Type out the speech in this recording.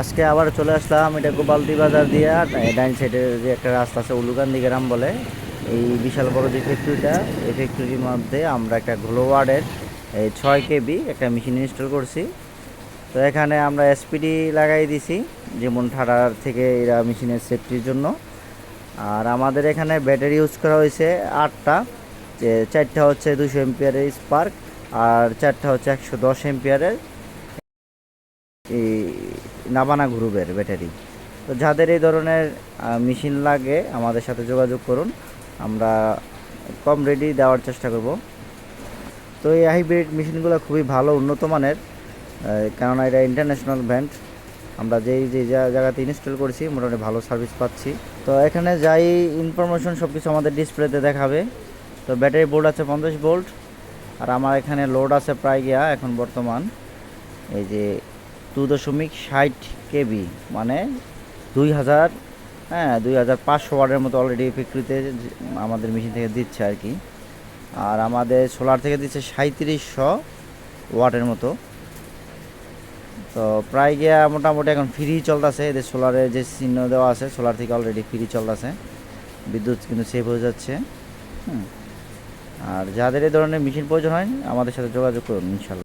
আজকে আবার চলে আসলাম, এটা গোপালদি বাজার দিয়ে ডাইন সাইডে যে একটা রাস্তা আছে উলুকান্দি গ্রাম বলে, এই বিশাল বড় যে ফ্যাক্টরিটা, এই ফ্যাক্টরির মধ্যে আমরা একটা গ্লোওয়ার্ডের এই 6 কেবি একটা মেশিন ইনস্টল করছি। তো এখানে আমরা এসপিডি লাগাই দিছি, যেমন ঠাডার থেকে এরা মেশিনের সেফটির জন্য। আর আমাদের এখানে ব্যাটারি ইউজ করা হয়েছে 8টা, যে 4টা হচ্ছে 200 এমপিয়ারের স্পার্ক, আর 4টা হচ্ছে 110 এমপিয়ারের এই নাবানা গ্রুপের ব্যাটারি। তো যাদের এই ধরনের মেশিন লাগে আমাদের সাথে যোগাযোগ করুন, আমরা কম রেডি দেওয়ার চেষ্টা করব। তো এই হাইব্রিড মেশিনগুলো খুবই ভালো, উন্নত মানের, কেননা এটা ইন্টারন্যাশনাল ব্র্যান্ড। আমরা যেই যে জায়গাতে ইনস্টল করছি মোটামুটি ভালো সার্ভিস পাচ্ছি। তো এখানে যাই ইনফরমেশন সব কিছু আমাদের ডিসপ্লেতে দেখাবে। তো ব্যাটারি বোল্ট আছে 50 ভোল্ট, আর আমার এখানে লোড আছে প্রায় গিয়া এখন বর্তমান এই যে 2.60 কেবি, মানে 2000, হ্যাঁ 2500 ওয়াটের মতো অলরেডি ফ্যাক্টরিতে আমাদের মেশিন থেকে দিচ্ছে আর কি। আর আমাদের সোলার থেকে দিচ্ছে 3700 ওয়াটের মতো। তো প্রায় গিয়া মোটামুটি এখন ফ্রি চলতেছে, এদের সোলারে যে চিহ্ন দেওয়া আছে সোলার থেকে অলরেডি ফ্রি চলতেছে, বিদ্যুৎ কিন্তু সেভ হয়ে যাচ্ছে। আর যাদের এই ধরনের মেশিন প্রয়োজন হয় আমাদের সাথে যোগাযোগ করুন ইনশাল্লাহ।